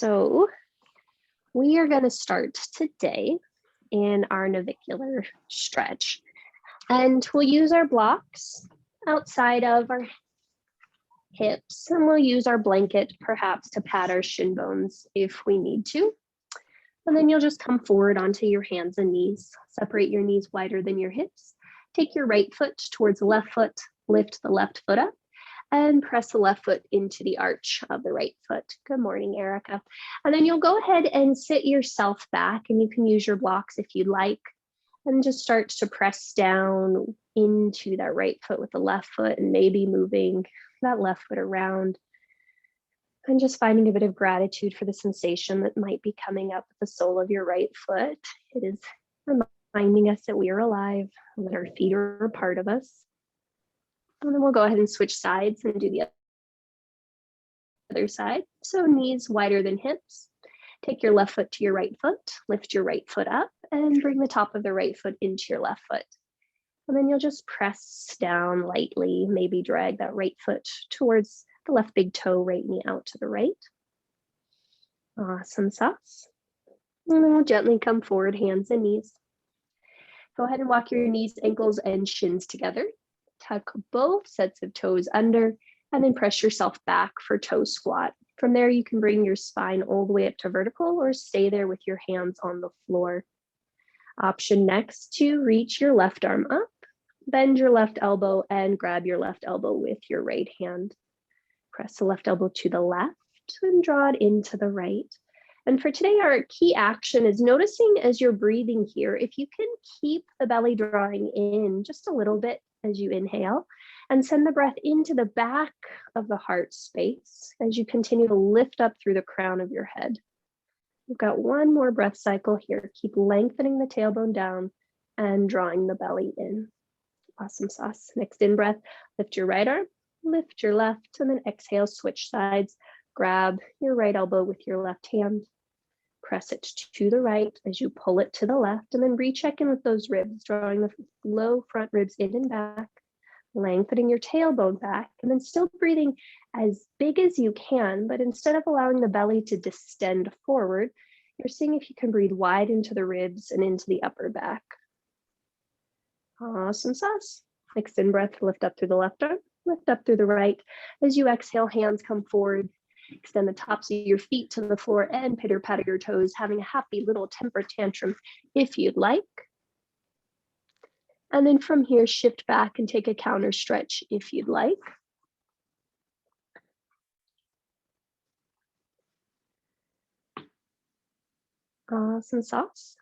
So we are going to start today in our navicular stretch, and we'll use our blocks outside of our hips, and we'll use our blanket perhaps to pad our shin bones if we need to. And then you'll just come forward onto your hands and knees. Separate your knees wider than your hips. Take your right foot towards the left foot, lift the left foot up, and press the left foot into the arch of the right foot. Good morning, Erica. And then you'll go ahead and sit yourself back, and you can use your blocks if you'd like, and just start to press down into that right foot with the left foot, and maybe moving that left foot around, and just finding a bit of gratitude for the sensation that might be coming up at the sole of your right foot. It is reminding us that we are alive, that our feet are a part of us. And then we'll go ahead and switch sides and do the other side. So knees wider than hips. Take your left foot to your right foot, lift your right foot up, and bring the top of the right foot into your left foot. And then you'll just press down lightly, maybe drag that right foot towards the left big toe, right knee out to the right. Awesome sauce. And then we'll gently come forward, hands and knees. Go ahead and walk your knees, ankles, and shins together. Tuck both sets of toes under, and then press yourself back for toe squat. From there, you can bring your spine all the way up to vertical or stay there with your hands on the floor. Option next to reach your left arm up, bend your left elbow, and grab your left elbow with your right hand. Press the left elbow to the left and draw it into the right. And for today, our key action is noticing as you're breathing here, if you can keep the belly drawing in just a little bit as you inhale, and send the breath into the back of the heart space as you continue to lift up through the crown of your head. We've got one more breath cycle here. Keep lengthening the tailbone down and drawing the belly in. Awesome sauce. Next in breath, lift your right arm, lift your left, and then exhale, switch sides. Grab your right elbow with your left hand. Press it to the right as you pull it to the left, and then recheck in with those ribs, drawing the low front ribs in and back, lengthening your tailbone back, and then still breathing as big as you can, but instead of allowing the belly to distend forward, you're seeing if you can breathe wide into the ribs and into the upper back. Awesome sauce. Next in breath, lift up through the left arm, lift up through the right. As you exhale, hands come forward. Extend the tops of your feet to the floor and pitter-patter your toes, having a happy little temper tantrum if you'd like. And then from here, shift back and take a counter stretch if you'd like. Awesome sauce.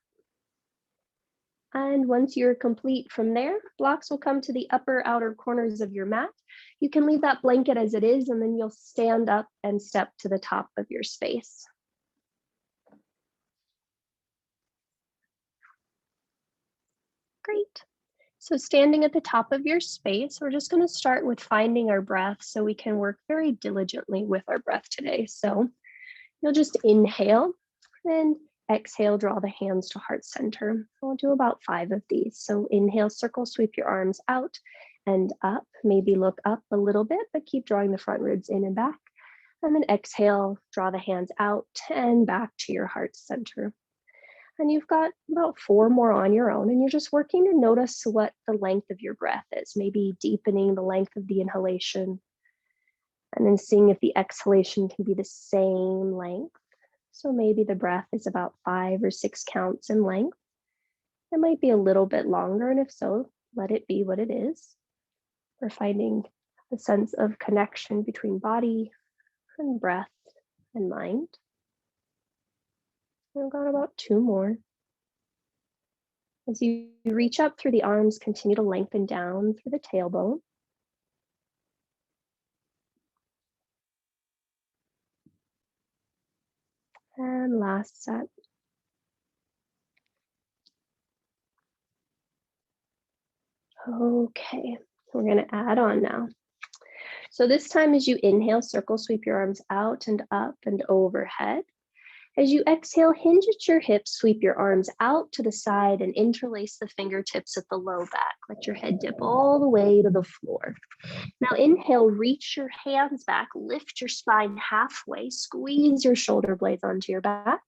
And once you're complete from there, blocks will come to the upper outer corners of your mat. You can leave that blanket as it is, and then you'll stand up and step to the top of your space. Great. So standing at the top of your space, we're just going to start with finding our breath so we can work very diligently with our breath today. So you'll just inhale and exhale, draw the hands to heart center. We'll do about 5 of these. So inhale, circle, sweep your arms out and up. Maybe look up a little bit, but keep drawing the front ribs in and back. And then exhale, draw the hands out and back to your heart center. And you've got about 4 more on your own, and you're just working to notice what the length of your breath is, maybe deepening the length of the inhalation, and then seeing if the exhalation can be the same length. So maybe the breath is about 5 or 6 counts in length. It might be a little bit longer, and if so, let it be what it is. We're finding a sense of connection between body and breath and mind. We've got about 2 more. As you reach up through the arms, continue to lengthen down through the tailbone. And last set. Okay, we're going to add on now. So this time as you inhale, circle, sweep your arms out and up and overhead. As you exhale, hinge at your hips, sweep your arms out to the side and interlace the fingertips at the low back. Let your head dip all the way to the floor. Now inhale, reach your hands back, lift your spine halfway, squeeze your shoulder blades onto your back,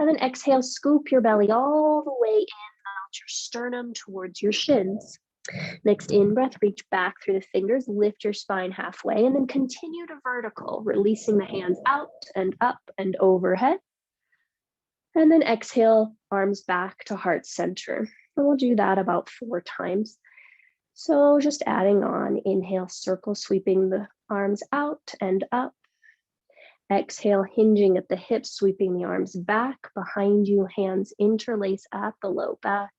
and then exhale, scoop your belly all the way in, mount your sternum towards your shins. Next in-breath, reach back through the fingers, lift your spine halfway, and then continue to vertical, releasing the hands out and up and overhead. And then exhale, arms back to heart center. And we'll do that about 4 times. So just adding on, inhale, circle, sweeping the arms out and up. Exhale, hinging at the hips, sweeping the arms back behind you, hands interlace at the low back.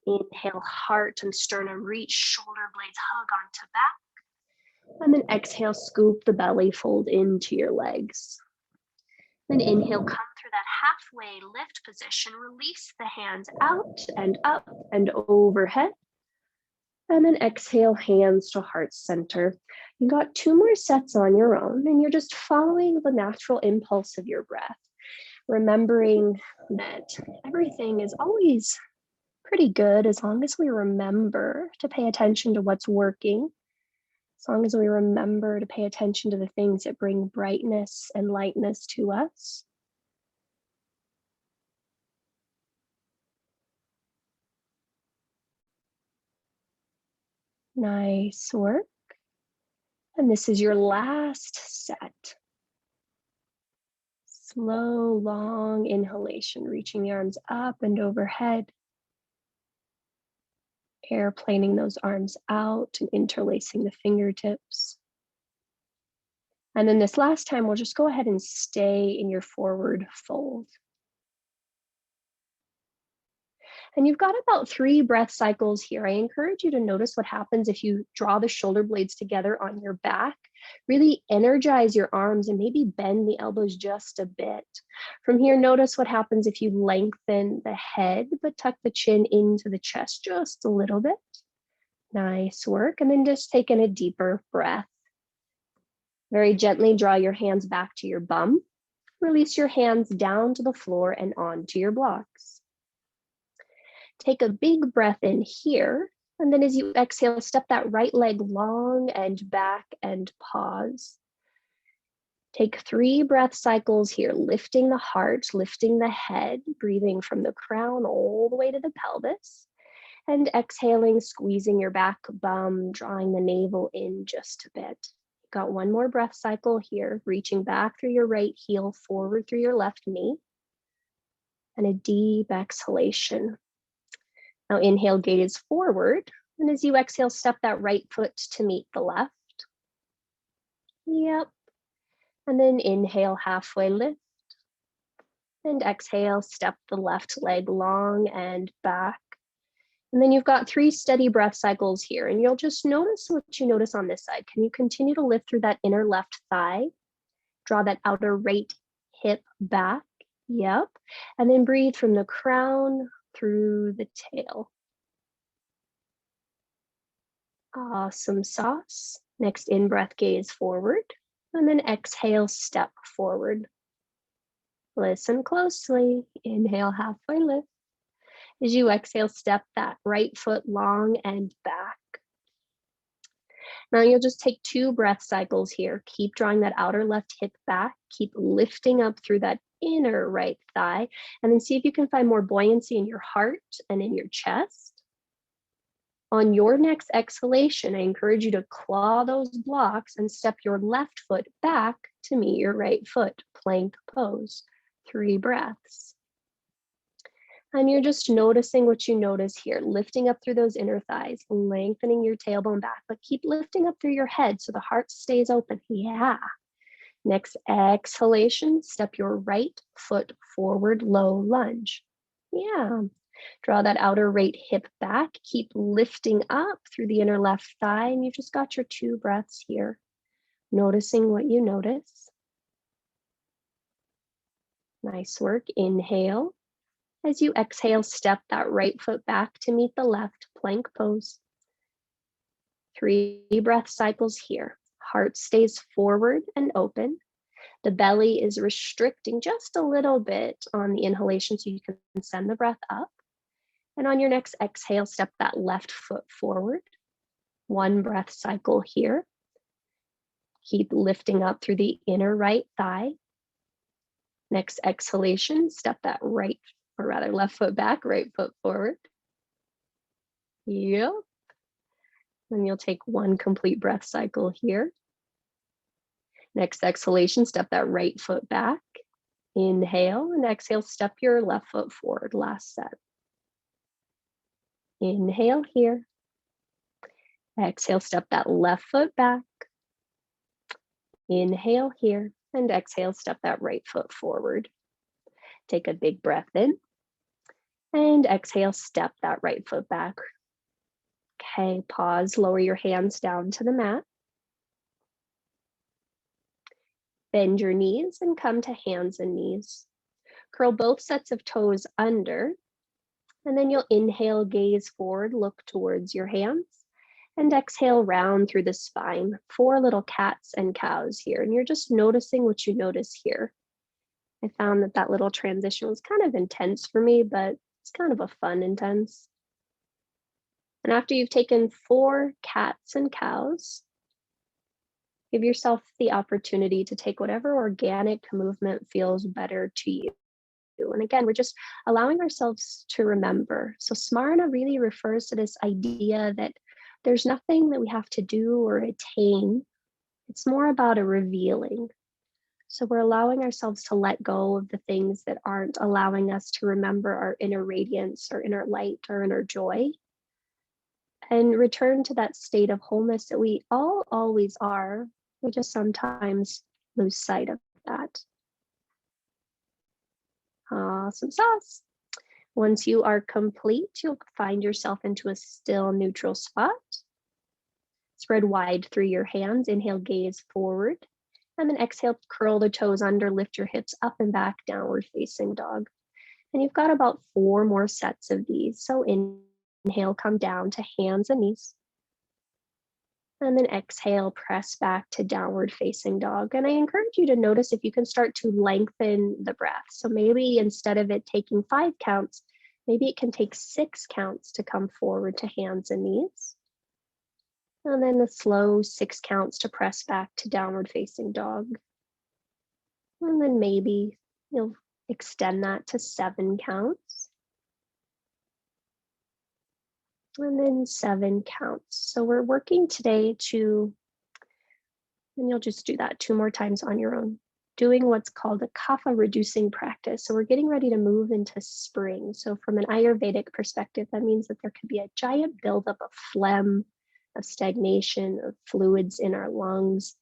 Inhale, heart and sternum reach, shoulder blades hug onto back. And then exhale, scoop the belly, fold into your legs. Then inhale, come through that halfway lift position, release the hands out and up and overhead. And then exhale, hands to heart center. You got 2 more sets on your own, and you're just following the natural impulse of your breath, remembering that everything is always pretty good as long as we remember to pay attention to what's working, as long as we remember to pay attention to the things that bring brightness and lightness to us. Nice work. And this is your last set. Slow, long inhalation, reaching the arms up and overhead. Airplaning those arms out and interlacing the fingertips. And then this last time, we'll just go ahead and stay in your forward fold. And you've got about 3 breath cycles here. I encourage you to notice what happens if you draw the shoulder blades together on your back. Really energize your arms and maybe bend the elbows just a bit. From here, notice what happens if you lengthen the head, but tuck the chin into the chest just a little bit. Nice work. And then just take in a deeper breath. Very gently draw your hands back to your bum. Release your hands down to the floor and onto your blocks. Take a big breath in here, and then as you exhale, step that right leg long and back and pause. Take 3 breath cycles here, lifting the heart, lifting the head, breathing from the crown all the way to the pelvis, and exhaling, squeezing your back bum, drawing the navel in just a bit. Got 1 more breath cycle here, reaching back through your right heel, forward through your left knee, and a deep exhalation. Now inhale, gaze forward, and as you exhale, step that right foot to meet the left. Yep. And then inhale, halfway lift, and exhale, step the left leg long and back. And then you've got 3 steady breath cycles here, and you'll just notice what you notice on this side. Can you continue to lift through that inner left thigh? Draw that outer right hip back. Yep. And then breathe from the crown through the tail. Awesome sauce. Next in-breath, gaze forward, and then exhale, step forward. Listen closely. Inhale, halfway lift. As you exhale, step that right foot long and back. Now you'll just take 2 breath cycles here. Keep drawing that outer left hip back. Keep lifting up through that inner right thigh, and then see if you can find more buoyancy in your heart and in your chest. On your next exhalation, I encourage you to claw those blocks and step your left foot back to meet your right foot, plank pose. 3 breaths. And you're just noticing what you notice here, lifting up through those inner thighs, lengthening your tailbone back, but keep lifting up through your head so the heart stays open. Yeah. Next exhalation, step your right foot forward, low lunge. Yeah. Draw that outer right hip back. Keep lifting up through the inner left thigh, and you just got your 2 breaths here. Noticing what you notice. Nice work. Inhale. As you exhale, step that right foot back to meet the left, plank pose. 3 breath cycles here. Heart stays forward and open. The belly is restricting just a little bit on the inhalation so you can send the breath up. And on your next exhale, step that left foot forward. One breath cycle here. Keep lifting up through the inner right thigh. Next exhalation, step that left foot back, right foot forward. Yep. Then you'll take one complete breath cycle here. Next exhalation, step that right foot back. Inhale, and exhale, step your left foot forward. Last set. Inhale here. Exhale, step that left foot back. Inhale here, and exhale, step that right foot forward. Take a big breath in, and exhale, step that right foot back. Okay, pause, lower your hands down to the mat. Bend your knees and come to hands and knees. Curl both sets of toes under, and then you'll inhale, gaze forward, look towards your hands, and exhale, round through the spine. 4 little cats and cows here, and you're just noticing what you notice here. I found that little transition was kind of intense for me, but it's kind of a fun intense. And after you've taken 4 cats and cows, give yourself the opportunity to take whatever organic movement feels better to you. And again, we're just allowing ourselves to remember. So Smarana really refers to this idea that there's nothing that we have to do or attain. It's more about a revealing. So we're allowing ourselves to let go of the things that aren't allowing us to remember our inner radiance, our inner light, our inner joy, and return to that state of wholeness that we all always are. We just sometimes lose sight of that. Awesome sauce. Once you are complete, you'll find yourself into a still neutral spot. Spread wide through your hands. Inhale, gaze forward. And then exhale, curl the toes under, lift your hips up and back, downward facing dog. And you've got about 4 more sets of these. So inhale, come down to hands and knees. And then exhale, press back to downward facing dog. And I encourage you to notice if you can start to lengthen the breath. So maybe instead of it taking 5 counts, maybe it can take 6 counts to come forward to hands and knees. And then the slow 6 counts to press back to downward facing dog. And then maybe you'll extend that to 7 counts. And then 7 counts. So we're working today and you'll just do that 2 more times on your own, doing what's called a kapha reducing practice. So we're getting ready to move into spring. So from an Ayurvedic perspective, that means that there could be a giant buildup of phlegm, of stagnation, of fluids in our lungs.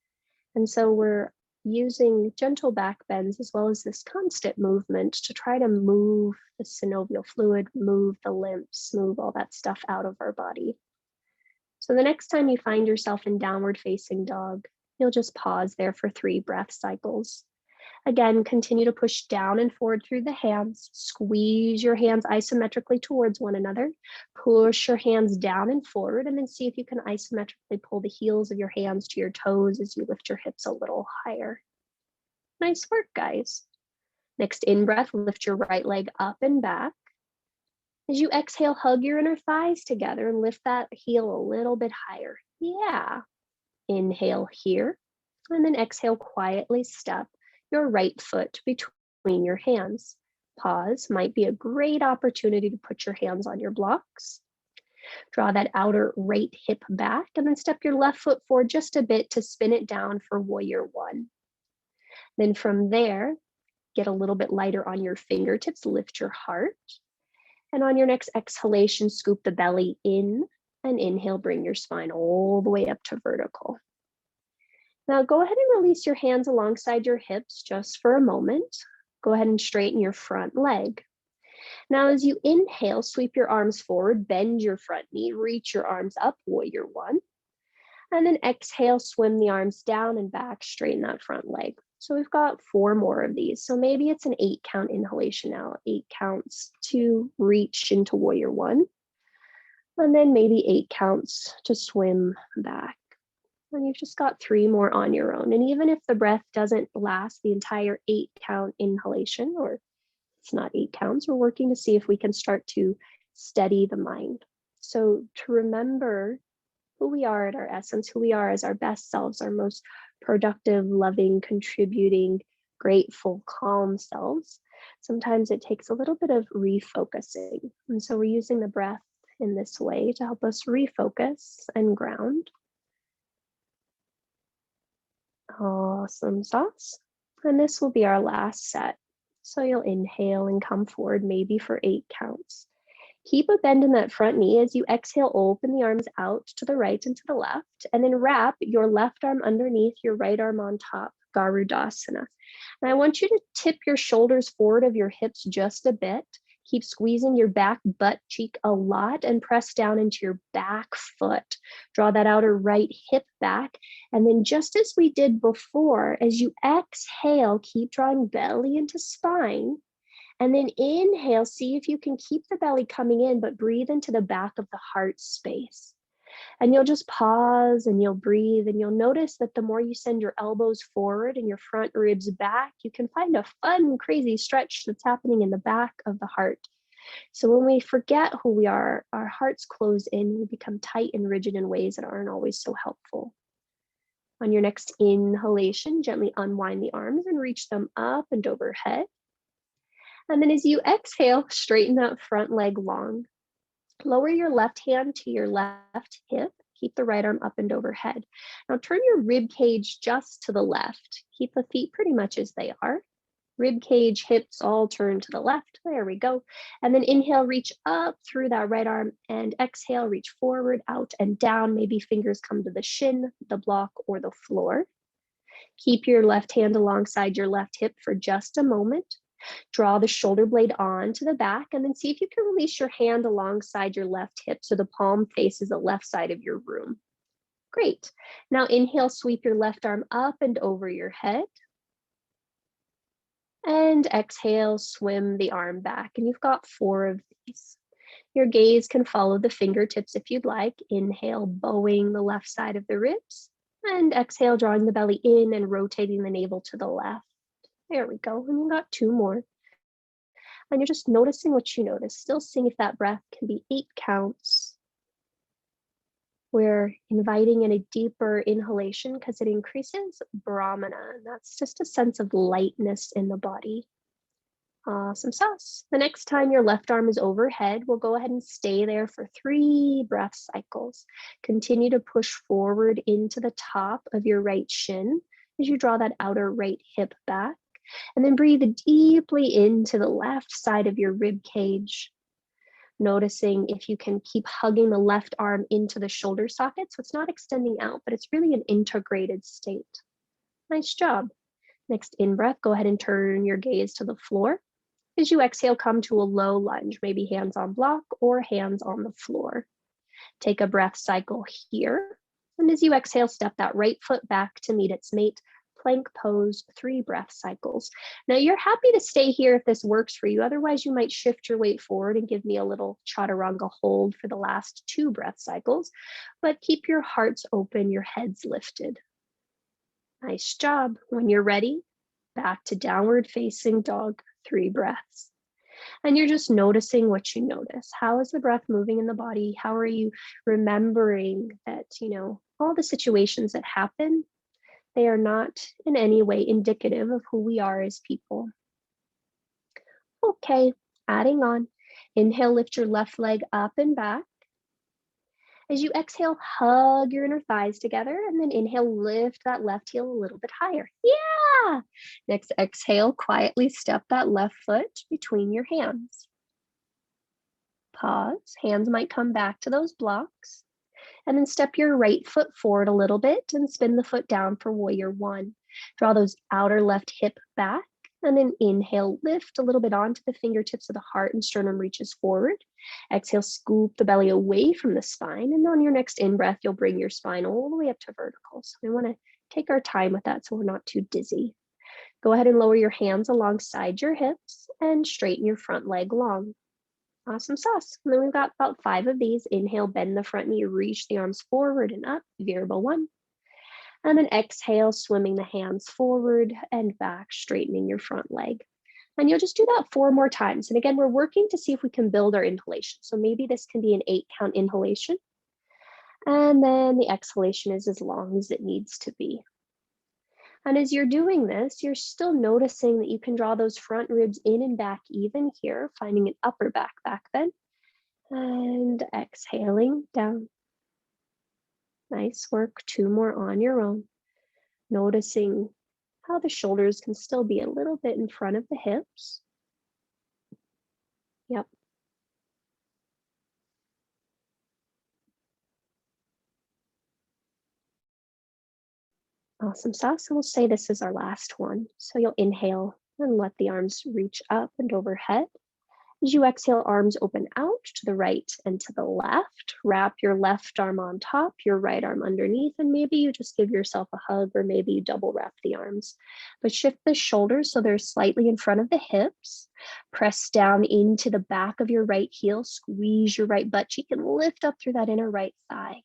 And so we're using gentle back bends as well as this constant movement to try to move the synovial fluid, move the lymphs, move all that stuff out of our body. So the next time you find yourself in downward facing dog, you'll just pause there for 3 breath cycles. Again, continue to push down and forward through the hands. Squeeze your hands isometrically towards one another. Push your hands down and forward, and then see if you can isometrically pull the heels of your hands to your toes as you lift your hips a little higher. Nice work, guys. Next in-breath, lift your right leg up and back. As you exhale, hug your inner thighs together and lift that heel a little bit higher. Yeah. Inhale here, and then exhale, quietly step your right foot between your hands. Pause, might be a great opportunity to put your hands on your blocks. Draw that outer right hip back, and then step your left foot forward just a bit to spin it down for warrior 1. Then from there, get a little bit lighter on your fingertips, lift your heart. And on your next exhalation, scoop the belly in, and inhale, bring your spine all the way up to vertical. Now go ahead and release your hands alongside your hips just for a moment. Go ahead and straighten your front leg. Now as you inhale, sweep your arms forward, bend your front knee, reach your arms up, warrior 1. And then exhale, swim the arms down and back, straighten that front leg. So we've got 4 more of these. So maybe it's an 8 count inhalation now, 8 counts to reach into warrior 1. And then maybe 8 counts to swim back. And you've just got 3 more on your own. And even if the breath doesn't last the entire 8 count inhalation, or it's not 8 counts, we're working to see if we can start to steady the mind. So to remember who we are at our essence, who we are as our best selves, our most productive, loving, contributing, grateful, calm selves, sometimes it takes a little bit of refocusing. And so we're using the breath in this way to help us refocus and ground. Awesome sauce. And this will be our last set. So you'll inhale and come forward maybe for 8 counts. Keep a bend in that front knee as you exhale, open the arms out to the right and to the left, and then wrap your left arm underneath your right arm on top, Garudasana. And I want you to tip your shoulders forward of your hips just a bit. Keep squeezing your back butt cheek a lot and press down into your back foot. Draw that outer right hip back. And then just as we did before, as you exhale, keep drawing belly into spine. And then inhale, see if you can keep the belly coming in, but breathe into the back of the heart space. And you'll just pause and you'll breathe, and you'll notice that the more you send your elbows forward and your front ribs back, you can find a fun, crazy stretch that's happening in the back of the heart. So when we forget who we are, our hearts close in, we become tight and rigid in ways that aren't always so helpful. On your next inhalation, gently unwind the arms and reach them up and overhead. And then as you exhale, straighten that front leg long. Lower your left hand to your left hip. Keep the right arm up and overhead. Now turn your rib cage just to the left. Keep the feet pretty much as they are. Rib cage, hips all turn to the left. There we go. And then inhale, reach up through that right arm, and exhale, reach forward, out and down. Maybe fingers come to the shin, the block, or the floor. Keep your left hand alongside your left hip for just a moment. Draw the shoulder blade on to the back, and then see if you can release your hand alongside your left hip so the palm faces the left side of your room. Great. Now inhale, sweep your left arm up and over your head. And exhale, swim the arm back. And you've got 4 of these. Your gaze can follow the fingertips if you'd like. Inhale, bowing the left side of the ribs. And exhale, drawing the belly in and rotating the navel to the left. There we go. And you've got 2 more. And you're just noticing what you notice. Still seeing if that breath can be 8 counts. We're inviting in a deeper inhalation because it increases Brahmana. And that's just a sense of lightness in the body. Awesome sauce. The next time your left arm is overhead, we'll go ahead and stay there for 3 breath cycles. Continue to push forward into the top of your right shin as you draw that outer right hip back. And then breathe deeply into the left side of your rib cage. Noticing if you can keep hugging the left arm into the shoulder socket. So it's not extending out, but it's really an integrated state. Nice job. Next in-breath, go ahead and turn your gaze to the floor. As you exhale, come to a low lunge, maybe hands on block or hands on the floor. Take a breath cycle here. And as you exhale, step that right foot back to meet its mate. Plank pose, 3 breath cycles. Now you're happy to stay here if this works for you. Otherwise, you might shift your weight forward and give me a little chaturanga hold for the last 2 breath cycles. But keep your hearts open, your heads lifted. Nice job. When you're ready, back to downward facing dog, 3 breaths. And you're just noticing what you notice. How is the breath moving in the body? How are you remembering that, all the situations that happen, they are not in any way indicative of who we are as people. Okay, adding on. Inhale, lift your left leg up and back. As you exhale, hug your inner thighs together, and then inhale, lift that left heel a little bit higher. Yeah! Next exhale, quietly step that left foot between your hands. Pause, hands might come back to those blocks. And then step your right foot forward a little bit and spin the foot down for warrior 1. Draw those outer left hip back, and then inhale, lift a little bit onto the fingertips of the heart and sternum reaches forward. Exhale, scoop the belly away from the spine. And on your next in-breath, you'll bring your spine all the way up to vertical. So we want to take our time with that so we're not too dizzy. Go ahead and lower your hands alongside your hips and straighten your front leg long. Awesome sauce. And then we've got about 5 of these. Inhale, bend the front knee, reach the arms forward and up. Virabha 1. And then exhale, swimming the hands forward and back, straightening your front leg. And you'll just do that 4 more times. And again, we're working to see if we can build our inhalation. So maybe this can be an 8 count inhalation. And then the exhalation is as long as it needs to be. And as you're doing this, you're still noticing that you can draw those front ribs in and back even here, finding an upper back bend. And exhaling down. Nice work. 2 more on your own. Noticing how the shoulders can still be a little bit in front of the hips. Yep. Awesome sauce. So we'll say this is our last one. So you'll inhale and let the arms reach up and overhead. As you exhale, arms open out to the right and to the left. Wrap your left arm on top, your right arm underneath, and maybe you just give yourself a hug, or maybe you double wrap the arms. But shift the shoulders so they're slightly in front of the hips. Press down into the back of your right heel, squeeze your right butt cheek and lift up through that inner right thigh.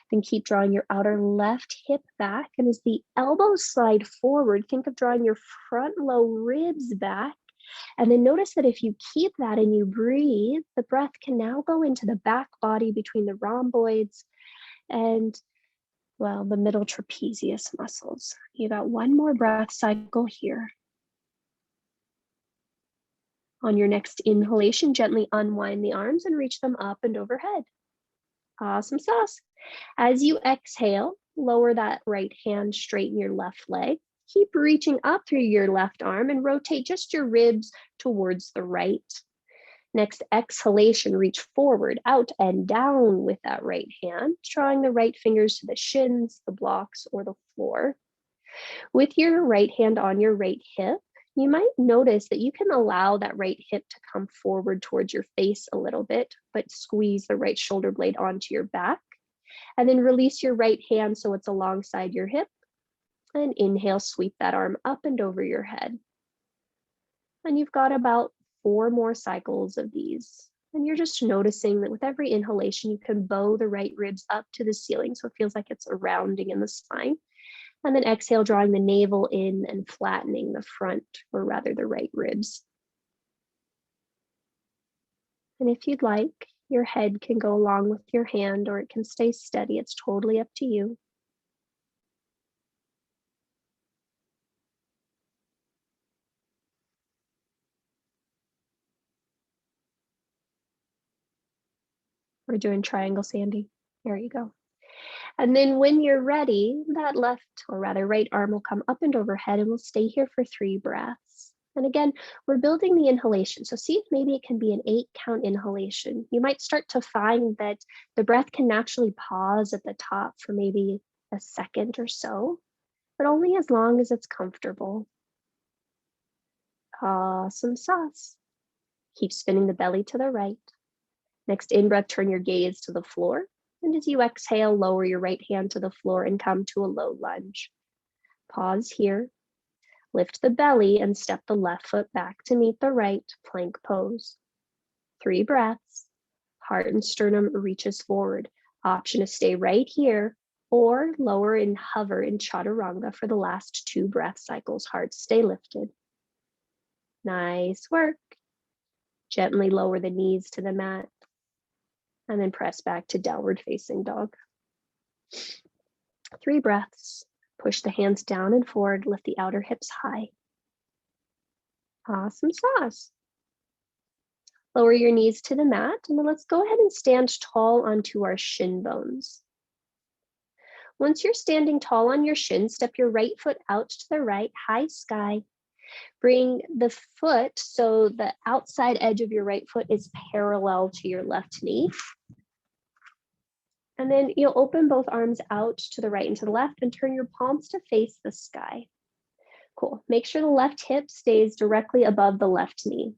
Then keep drawing your outer left hip back, and as the elbows slide forward, think of drawing your front low ribs back. And then notice that if you keep that and you breathe, the breath can now go into the back body between the rhomboids and, well, the middle trapezius muscles. You got 1 more breath cycle here. On your next inhalation, gently unwind the arms and reach them up and overhead. Awesome sauce. As you exhale, lower that right hand, straighten your left leg. Keep reaching up through your left arm and rotate just your ribs towards the right. Next exhalation, reach forward, out and down with that right hand, drawing the right fingers to the shins, the blocks, or the floor. With your right hand on your right hip, you might notice that you can allow that right hip to come forward towards your face a little bit, but squeeze the right shoulder blade onto your back. And then release your right hand so it's alongside your hip. And inhale, sweep that arm up and over your head. And you've got about 4 more cycles of these. And you're just noticing that with every inhalation, you can bow the right ribs up to the ceiling. So it feels like it's a rounding in the spine. And then exhale, drawing the navel in and flattening the front, or rather the right ribs. And if you'd like, your head can go along with your hand, or it can stay steady. It's totally up to you. We're doing triangle, Sandy. There you go. And then when you're ready, that left, or rather right arm will come up and overhead, and we'll stay here for 3 breaths. And again, we're building the inhalation. So see if maybe it can be an 8 count inhalation. You might start to find that the breath can naturally pause at the top for maybe a second or so, but only as long as it's comfortable. Awesome sauce. Keep spinning the belly to the right. Next in-breath, turn your gaze to the floor. And as you exhale, lower your right hand to the floor and come to a low lunge. Pause here. Lift the belly and step the left foot back to meet the right, plank pose. 3 breaths. Heart and sternum reaches forward. Option to stay right here or lower and hover in chaturanga for the last 2 breath cycles. Heart stay lifted. Nice work. Gently lower the knees to the mat. And then press back to downward facing dog. 3 breaths. Push the hands down and forward. Lift the outer hips high. Awesome sauce. Lower your knees to the mat. And then let's go ahead and stand tall onto our shin bones. Once you're standing tall on your shin, step your right foot out to the right, high sky. Bring the foot so the outside edge of your right foot is parallel to your left knee. And then you'll open both arms out to the right and to the left and turn your palms to face the sky. Cool. Make sure the left hip stays directly above the left knee.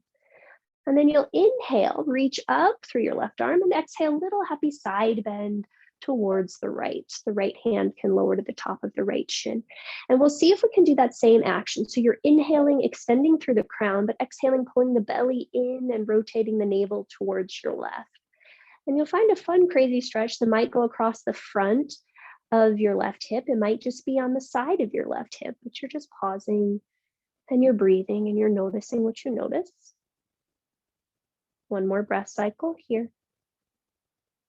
And then you'll inhale, reach up through your left arm, and exhale, little happy side bend towards the right. The right hand can lower to the top of the right shin. And we'll see if we can do that same action. So you're inhaling, extending through the crown, but exhaling, pulling the belly in and rotating the navel towards your left. And you'll find a fun, crazy stretch that might go across the front of your left hip. It might just be on the side of your left hip, but you're just pausing and you're breathing and you're noticing what you notice. One more breath cycle here.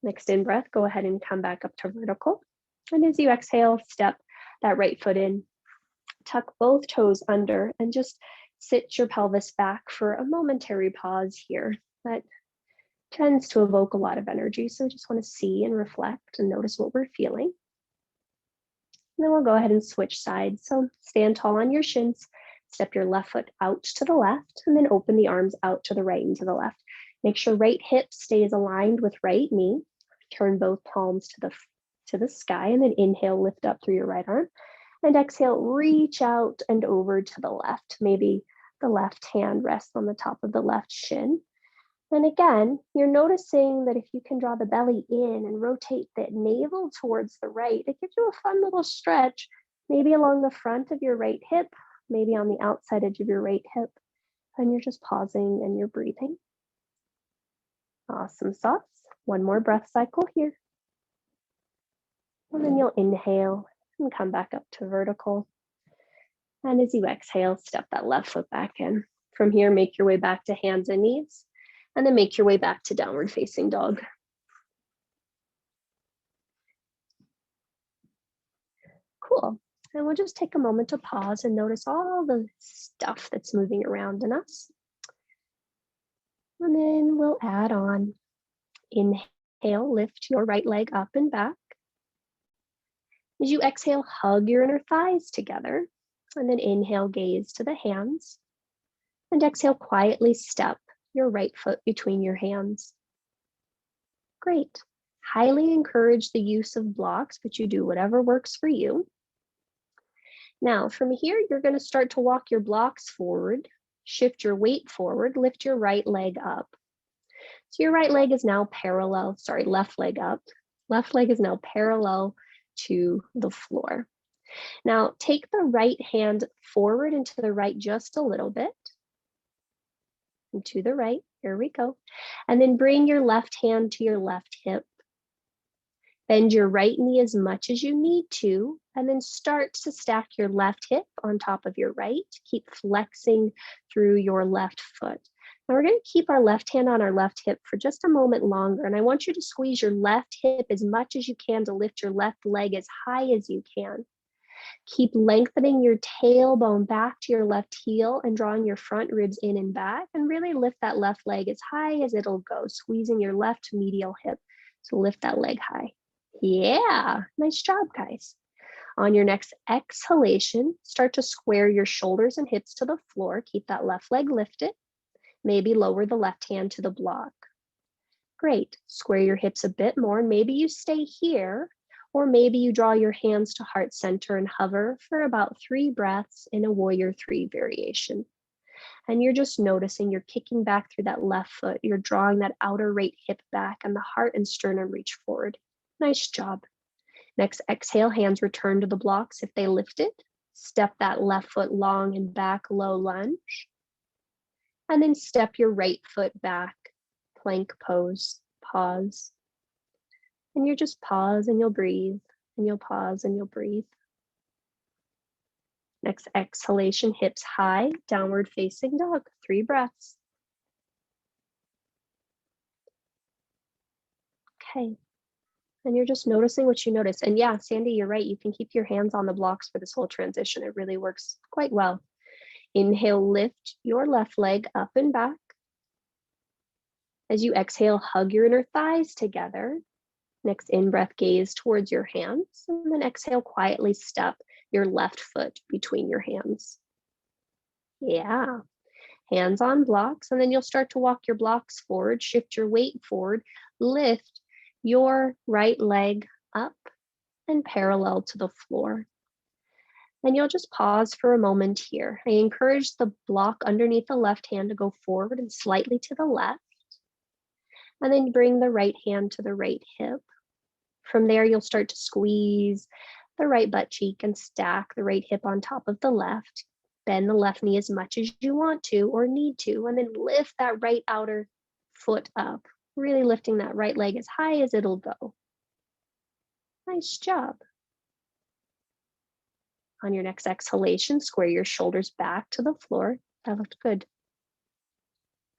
Next in breath, go ahead and come back up to vertical. And as you exhale, step that right foot in, tuck both toes under, and just sit your pelvis back for a momentary pause here. That tends to evoke a lot of energy, so just want to see and reflect and notice what we're feeling. And then we'll go ahead and switch sides. So stand tall on your shins, step your left foot out to the left, and then open the arms out to the right and to the left. Make sure right hip stays aligned with right knee. Turn both palms to the sky, and then inhale, lift up through your right arm. And exhale, reach out and over to the left. Maybe the left hand rests on the top of the left shin. And again, you're noticing that if you can draw the belly in and rotate the navel towards the right, it gives you a fun little stretch, maybe along the front of your right hip, maybe on the outside edge of your right hip. And you're just pausing and you're breathing. Awesome sauce. One more breath cycle here. And then you'll inhale and come back up to vertical. And as you exhale, step that left foot back in. From here, make your way back to hands and knees, and then make your way back to downward facing dog. Cool. And we'll just take a moment to pause and notice all the stuff that's moving around in us. And then we'll add on. Inhale, lift your right leg up and back. As you exhale, hug your inner thighs together, and then inhale, gaze to the hands, and exhale, quietly step your right foot between your hands. Great. Highly encourage the use of blocks, but you do whatever works for you. Now, from here, you're going to start to walk your blocks forward, shift your weight forward, lift your right leg up. So your right leg is now parallel, left leg up. Left leg is now parallel to the floor. Now take the right hand forward and to the right just a little bit. And to the right, here we go. And then bring your left hand to your left hip. Bend your right knee as much as you need to, and then start to stack your left hip on top of your right. Keep flexing through your left foot. Now we're going to keep our left hand on our left hip for just a moment longer, and I want you to squeeze your left hip as much as you can to lift your left leg as high as you can. Keep lengthening your tailbone back to your left heel and drawing your front ribs in and back, and really lift that left leg as high as it'll go, squeezing your left medial hip. So lift that leg high. Yeah, nice job, guys. On your next exhalation, start to square your shoulders and hips to the floor. Keep that left leg lifted. Maybe lower the left hand to the block. Great. Square your hips a bit more. Maybe you stay here, or maybe you draw your hands to heart center and hover for about 3 breaths in a warrior 3 variation. And you're just noticing you're kicking back through that left foot. You're drawing that outer right hip back, and the heart and sternum reach forward. Nice job. Next exhale, hands return to the blocks if they lifted. Step that left foot long and back, low lunge. And then step your right foot back, plank pose, pause. And you just pause and you'll breathe, and you'll pause and you'll breathe. Next exhalation, hips high, downward facing dog, 3 breaths. Okay. And you're just noticing what you notice. And yeah, Sandy, you're right. You can keep your hands on the blocks for this whole transition. It really works quite well. Inhale, lift your left leg up and back. As you exhale, hug your inner thighs together. Next in-breath, gaze towards your hands. And then exhale, quietly step your left foot between your hands. Yeah. Hands on blocks. And then you'll start to walk your blocks forward, shift your weight forward, lift your right leg up and parallel to the floor. And you'll just pause for a moment here. I encourage the block underneath the left hand to go forward and slightly to the left. And then bring the right hand to the right hip. From there, you'll start to squeeze the right butt cheek and stack the right hip on top of the left. Bend the left knee as much as you want to or need to, and then lift that right outer foot up. Really lifting that right leg as high as it'll go. Nice job. On your next exhalation, square your shoulders back to the floor. That looked good.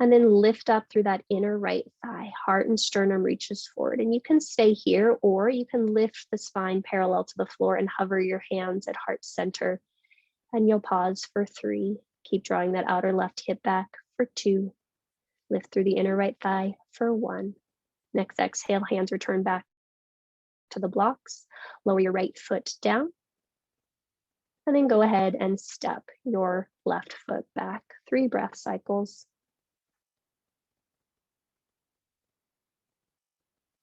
And then lift up through that inner right thigh. Heart and sternum reaches forward. And you can stay here, or you can lift the spine parallel to the floor and hover your hands at heart center. And you'll pause for 3. Keep drawing that outer left hip back for 2. Lift through the inner right thigh for 1. Next exhale, hands return back to the blocks. Lower your right foot down. And then go ahead and step your left foot back. 3 breath cycles.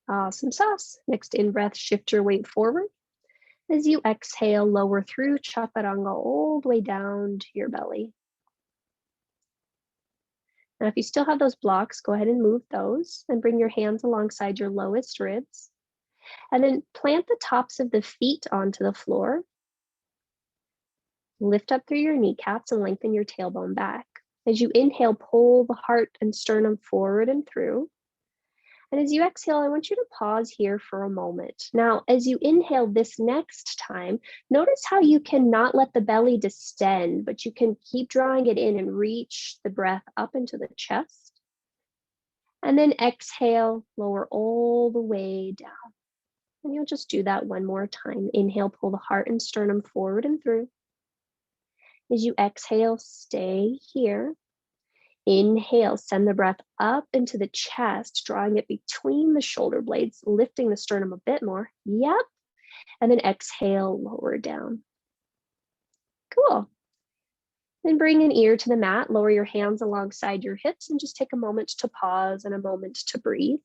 Awesome sauce. Next in breath, shift your weight forward. As you exhale, lower through chaturanga all the way down to your belly. Now, if you still have those blocks, go ahead and move those and bring your hands alongside your lowest ribs. And then plant the tops of the feet onto the floor. Lift up through your kneecaps and lengthen your tailbone back. As you inhale, pull the heart and sternum forward and through. And as you exhale, I want you to pause here for a moment. Now, as you inhale this next time, notice how you cannot let the belly distend, but you can keep drawing it in and reach the breath up into the chest. And then exhale, lower all the way down. And you'll just do that one more time. Inhale, pull the heart and sternum forward and through. As you exhale, stay here. Inhale, send the breath up into the chest, drawing it between the shoulder blades, lifting the sternum a bit more. Yep. And then exhale, lower down. Cool. Then bring an ear to the mat, lower your hands alongside your hips, and just take a moment to pause and a moment to breathe.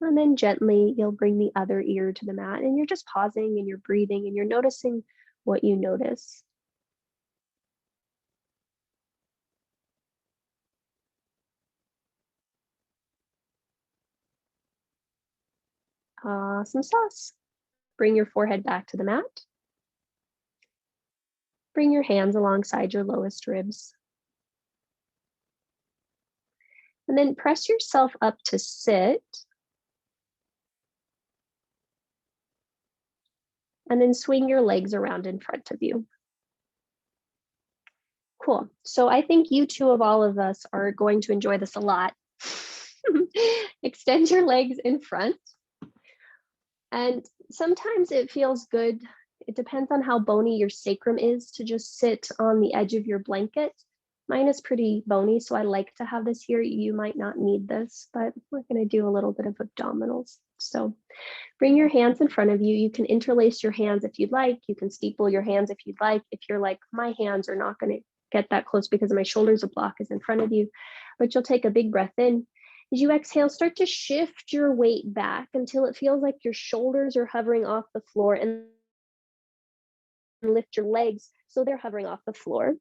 And then gently, you'll bring the other ear to the mat, and you're just pausing and you're breathing and you're noticing what you notice. Awesome sauce. Bring your forehead back to the mat. Bring your hands alongside your lowest ribs. And then press yourself up to sit. And then swing your legs around in front of you. Cool. So I think you two of all of us are going to enjoy this a lot. Extend your legs in front. And sometimes it feels good. It depends on how bony your sacrum is to just sit on the edge of your blanket. Mine is pretty bony, so I like to have this here. You might not need this, but we're going to do a little bit of abdominals. So bring your hands in front of you. You can interlace your hands if you'd like. You can steeple your hands if you'd like. If you're like, my hands are not going to get that close because my shoulders are block is in front of you, but you'll take a big breath in. As you exhale, start to shift your weight back until it feels like your shoulders are hovering off the floor, and lift your legs so they're hovering off the floor.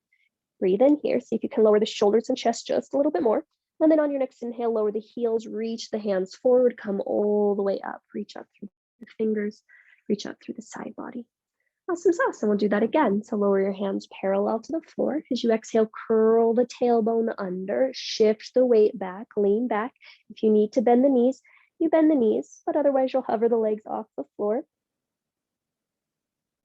Breathe in here. See if you can lower the shoulders and chest just a little bit more. And then on your next inhale, lower the heels, reach the hands forward, come all the way up, reach up through the fingers, reach up through the side body. Awesome sauce. And we'll do that again. So lower your hands parallel to the floor. As you exhale, curl the tailbone under, shift the weight back, lean back. If you need to bend the knees, you bend the knees, but otherwise you'll hover the legs off the floor.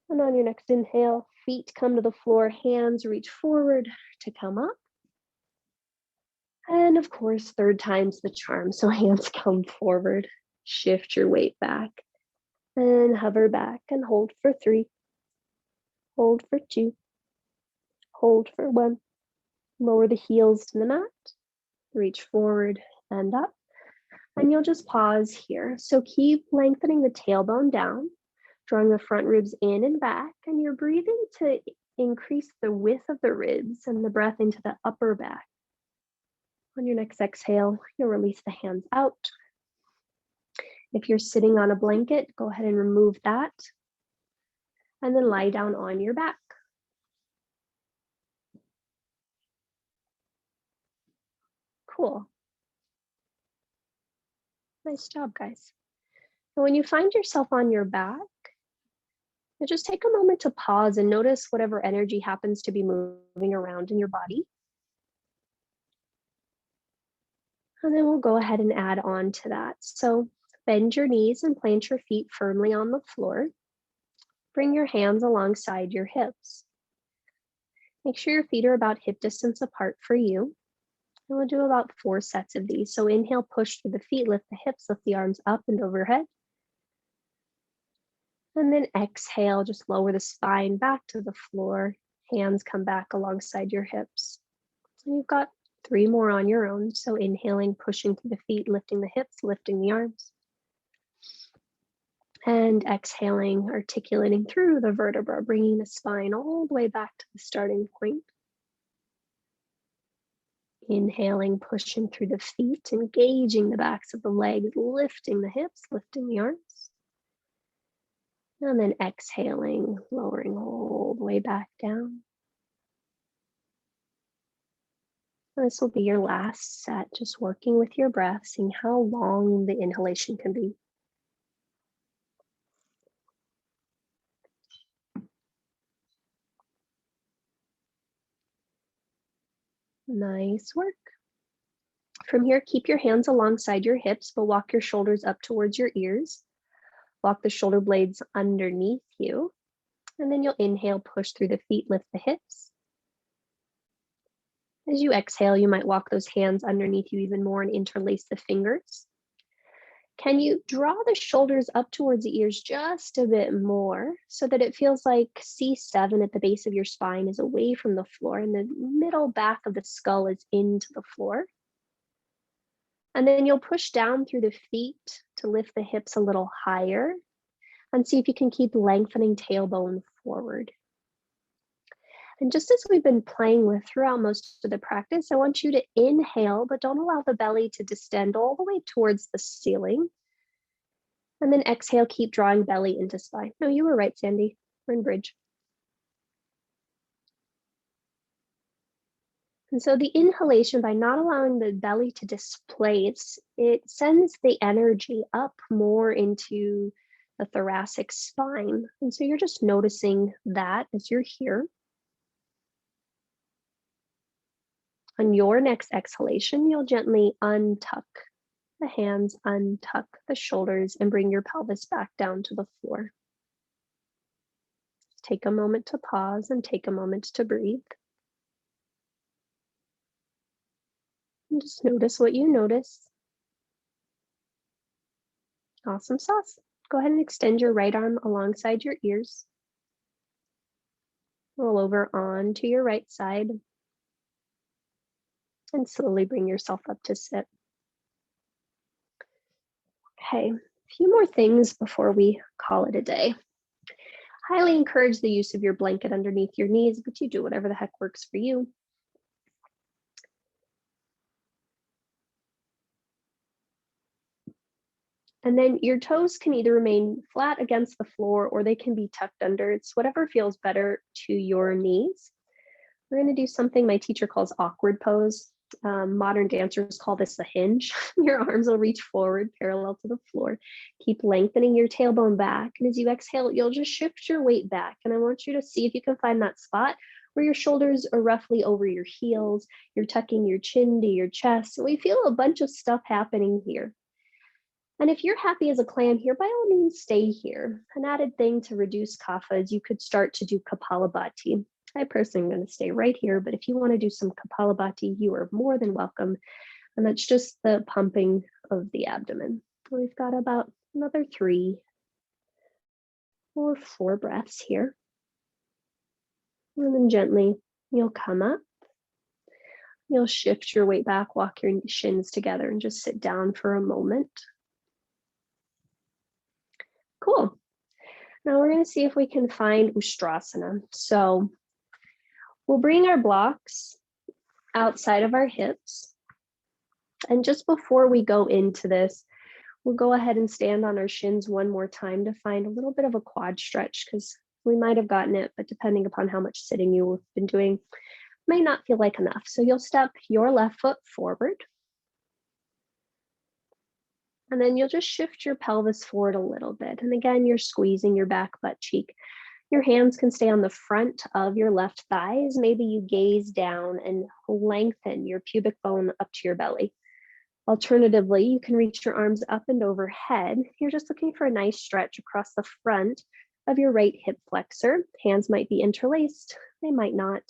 And on your next inhale, feet come to the floor, hands reach forward to come up. And of course, third time's the charm. So hands come forward, shift your weight back, and hover back and hold for 3, hold for 2, hold for 1. Lower the heels to the mat, reach forward and up, and you'll just pause here. So keep lengthening the tailbone down, drawing the front ribs in and back, and you're breathing to increase the width of the ribs and the breath into the upper back. On your next exhale, you'll release the hands out. If you're sitting on a blanket, go ahead and remove that, and then lie down on your back. Cool. Nice job, guys. And when you find yourself on your back, just take a moment to pause and notice whatever energy happens to be moving around in your body. And then we'll go ahead and add on to that. So Bend your knees and plant your feet firmly on the floor. Bring your hands alongside your hips. Make sure your feet are about hip distance apart for you. And we'll do about 4 sets of these. So inhale, push through the feet, lift the hips, lift the arms up and overhead. And then exhale, just lower the spine back to the floor. Hands come back alongside your hips. And you've got 3 more on your own. So inhaling, pushing through the feet, lifting the hips, lifting the arms. And exhaling, articulating through the vertebra, bringing the spine all the way back to the starting point. Inhaling, pushing through the feet, engaging the backs of the legs, lifting the hips, lifting the arms. And then exhaling, lowering all the way back down. And this will be your last set, just working with your breath, seeing how long the inhalation can be. Nice work. From here, keep your hands alongside your hips, but walk your shoulders up towards your ears. Walk the shoulder blades underneath you. And then you'll inhale, push through the feet, lift the hips. As you exhale, you might walk those hands underneath you even more and interlace the fingers. Can you draw the shoulders up towards the ears just a bit more so that it feels like C7 at the base of your spine is away from the floor and the middle back of the skull is into the floor? And then you'll push down through the feet to lift the hips a little higher and see if you can keep lengthening tailbone forward. And just as we've been playing with throughout most of the practice, I want you to inhale, but don't allow the belly to distend all the way towards the ceiling. And then exhale, keep drawing belly into spine. No, you were right, Sandy. We're in bridge. And so the inhalation, by not allowing the belly to displace, it sends the energy up more into the thoracic spine. And so you're just noticing that as you're here. On your next exhalation, you'll gently untuck the hands, untuck the shoulders, and bring your pelvis back down to the floor. Take a moment to pause and take a moment to breathe. And just notice what you notice. Awesome sauce. Go ahead and extend your right arm alongside your ears. Roll over onto your right side. And slowly bring yourself up to sit. Okay, a few more things before we call it a day. Highly encourage the use of your blanket underneath your knees, but you do whatever the heck works for you. And then your toes can either remain flat against the floor or they can be tucked under. It's whatever feels better to your knees. We're going to do something my teacher calls awkward pose. Modern dancers call this the hinge. Your arms will reach forward parallel to the floor. Keep lengthening your tailbone back. And as you exhale, you'll just shift your weight back. And I want you to see if you can find that spot where your shoulders are roughly over your heels. You're tucking your chin to your chest. And we feel a bunch of stuff happening here. And if you're happy as a clam here, by all means, stay here. An added thing to reduce kapha is you could start to do kapalabhati. I personally am going to stay right here, but if you want to do some kapalabhati, you are more than welcome. And that's just the pumping of the abdomen. We've got about another 3 or 4 breaths here. And then gently, you'll come up. You'll shift your weight back, walk your shins together, and just sit down for a moment. Cool. Now we're going to see if we can find Ustrasana. So we'll bring our blocks outside of our hips. And just before we go into this, we'll go ahead and stand on our shins one more time to find a little bit of a quad stretch, because we might have gotten it, but depending upon how much sitting you've been doing, may not feel like enough. So you'll step your left foot forward. And then you'll just shift your pelvis forward a little bit. And again, you're squeezing your back butt cheek. Your hands can stay on the front of your left thighs. Maybe you gaze down and lengthen your pubic bone up to your belly. Alternatively, you can reach your arms up and overhead. You're just looking for a nice stretch across the front of your right hip flexor. Hands might be interlaced, they might not,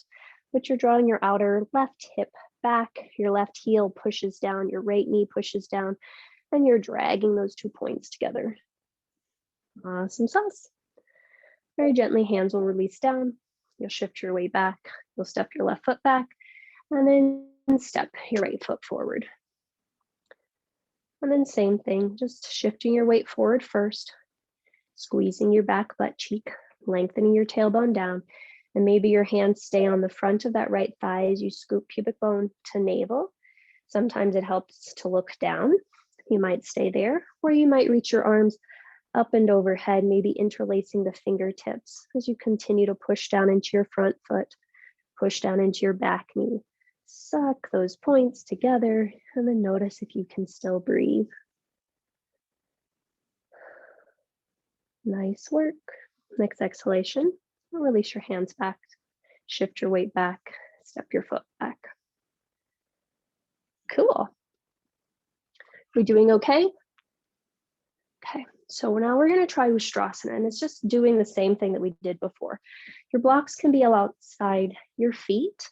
but you're drawing your outer left hip back, your left heel pushes down, your right knee pushes down, and you're dragging those 2 points together. Awesome sauce. Very gently, hands will release down. You'll shift your weight back. You'll step your left foot back, and then step your right foot forward. And then same thing, just shifting your weight forward first, squeezing your back butt cheek, lengthening your tailbone down, and maybe your hands stay on the front of that right thigh as you scoop pubic bone to navel. Sometimes it helps to look down. You might stay there, or you might reach your arms up and overhead, maybe interlacing the fingertips as you continue to push down into your front foot, push down into your back knee. Suck those points together, and then notice if you can still breathe. Nice work. Next exhalation, release your hands back, shift your weight back, step your foot back. Cool. We doing okay? Okay, so now we're gonna try Ustrasana, and it's just doing the same thing that we did before. Your blocks can be outside your feet,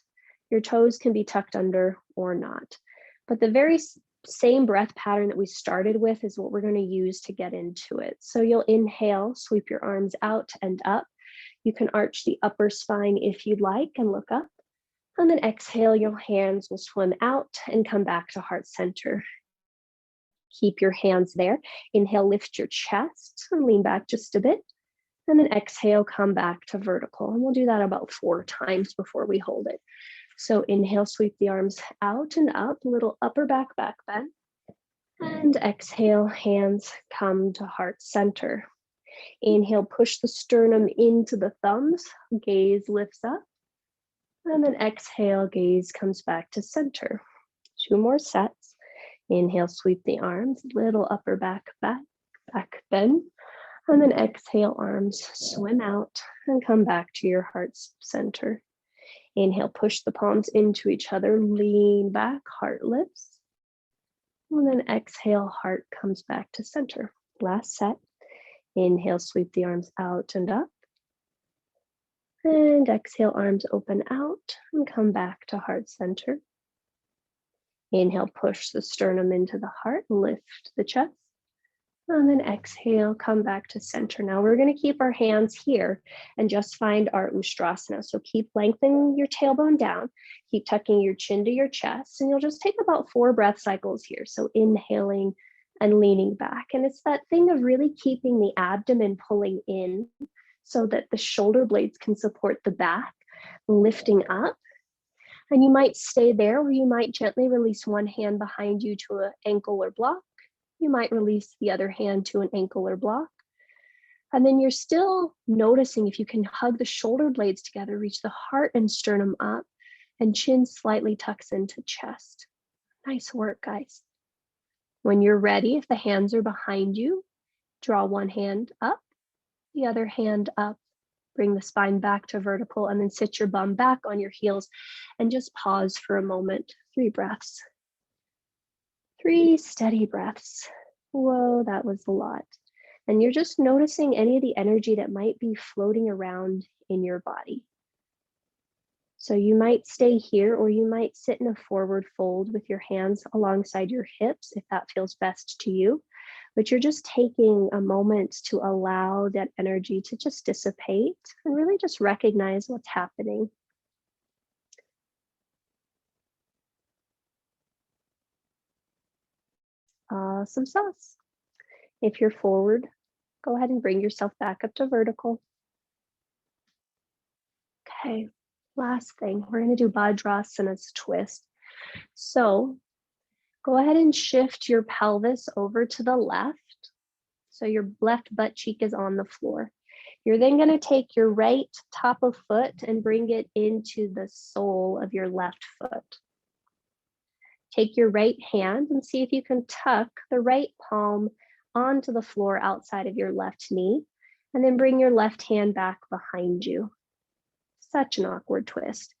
your toes can be tucked under or not. But the very same breath pattern that we started with is what we're going to use to get into it. So you'll inhale, sweep your arms out and up. You can arch the upper spine if you'd like and look up. And then exhale, your hands will swim out and come back to heart center. Keep your hands there. Inhale, lift your chest and lean back just a bit. And then exhale, come back to vertical. And we'll do that about 4 times before we hold it. So inhale, sweep the arms out and up, little upper back bend. And exhale, hands come to heart center. Inhale, push the sternum into the thumbs, gaze lifts up. And then exhale, gaze comes back to center. 2 more sets. Inhale, sweep the arms, little upper back bend. And then exhale, arms swim out and come back to your heart center. Inhale, push the palms into each other, lean back, heart lifts. And then exhale, heart comes back to center. Last set. Inhale, sweep the arms out and up. And exhale, arms open out and come back to heart center. Inhale, push the sternum into the heart, lift the chest. And then exhale, come back to center. Now we're going to keep our hands here and just find our Ustrasana. So keep lengthening your tailbone down, keep tucking your chin to your chest, and you'll just take about 4 breath cycles here. So inhaling and leaning back. And it's that thing of really keeping the abdomen pulling in so that the shoulder blades can support the back, lifting up. And you might stay there, or you might gently release one hand behind you to an ankle or block. You might release the other hand to an ankle or block. And then you're still noticing if you can hug the shoulder blades together, reach the heart and sternum up, and chin slightly tucks into chest. Nice work, guys. When you're ready, if the hands are behind you, draw one hand up, the other hand up. Bring the spine back to vertical, and then sit your bum back on your heels and just pause for a moment. 3 breaths. 3 steady breaths. Whoa, that was a lot. And you're just noticing any of the energy that might be floating around in your body. So you might stay here, or you might sit in a forward fold with your hands alongside your hips if that feels best to you. But you're just taking a moment to allow that energy to just dissipate and really just recognize what's happening. Awesome sauce. If you're forward, go ahead and bring yourself back up to vertical. Okay, last thing, we're going to do Vajrasana's twist. So go ahead and shift your pelvis over to the left. So your left butt cheek is on the floor. You're then going to take your right top of foot and bring it into the sole of your left foot. Take your right hand and see if you can tuck the right palm onto the floor outside of your left knee, and then bring your left hand back behind you. Such an awkward twist.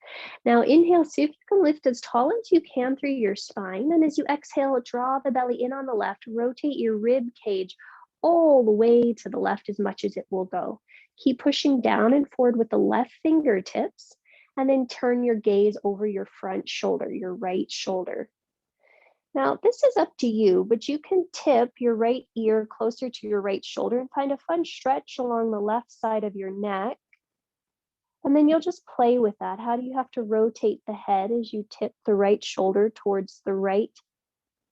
Now inhale, see if you can lift as tall as you can through your spine. And as you exhale, draw the belly in on the left, rotate your rib cage all the way to the left as much as it will go. Keep pushing down and forward with the left fingertips, and then turn your gaze over your front shoulder, your right shoulder. Now, this is up to you, but you can tip your right ear closer to your right shoulder and find a fun stretch along the left side of your neck. And then you'll just play with that. How do you have to rotate the head as you tip the right shoulder towards the right,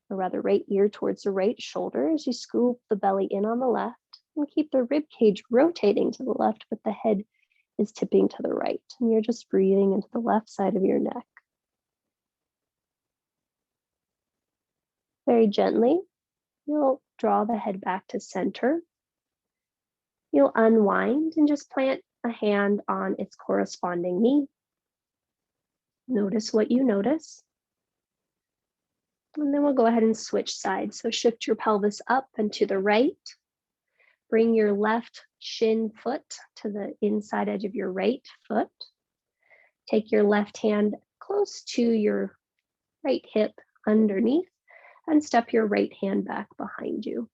or rather right ear towards the right shoulder as you scoop the belly in on the left, and keep the rib cage rotating to the left, but the head is tipping to the right. And you're just breathing into the left side of your neck. Very gently, you'll draw the head back to center. You'll unwind and just plant a hand on its corresponding knee. Notice what you notice. And then we'll go ahead and switch sides. So shift your pelvis up and to the right. Bring your left shin foot to the inside edge of your right foot. Take your left hand close to your right hip underneath and step your right hand back behind you.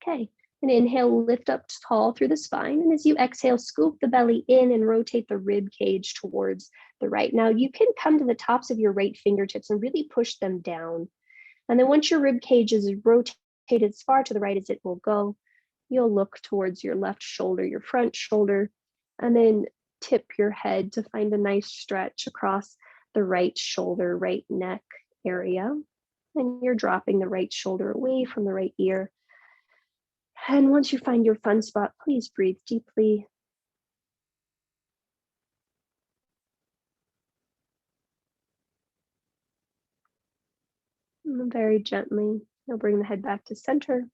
Okay, and inhale, lift up tall through the spine. And as you exhale, scoop the belly in and rotate the rib cage towards the right. Now you can come to the tops of your right fingertips and really push them down. And then once your rib cage is rotated as far to the right as it will go, you'll look towards your left shoulder, your front shoulder, and then tip your head to find a nice stretch across the right shoulder, right neck area. And you're dropping the right shoulder away from the right ear. And once you find your fun spot, please breathe deeply. And very gently, you'll bring the head back to center.